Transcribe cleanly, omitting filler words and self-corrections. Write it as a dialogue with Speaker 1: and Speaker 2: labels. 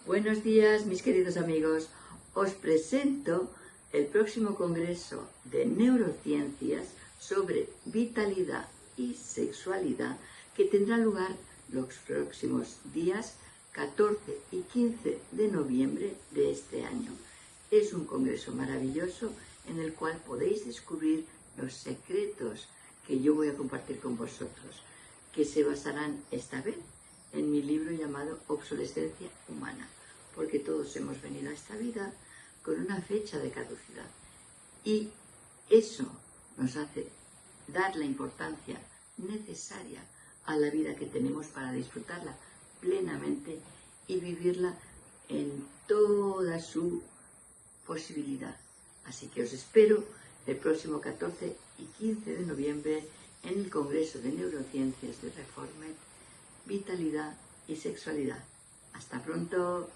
Speaker 1: Buenos días, mis queridos amigos. Os presento el próximo congreso de Neurosciences sobre vitalidad y sexualidad que tendrá lugar los próximos días 14 y 15 de noviembre de este año. Es un congreso maravilloso en el cual podéis descubrir los secretos que yo voy a compartir con vosotros, que se basarán esta vez en mi libro llamado Obsolescencia humana, porque todos hemos venido a esta vida con una fecha de caducidad y eso nos hace dar la importancia necesaria a la vida que tenemos para disfrutarla plenamente y vivirla en toda su posibilidad. Así que os espero el próximo 14 y 15 de noviembre en el Congreso de Neurociencias de Reforma, Vitalidad y Sexualidad. ¡Hasta pronto!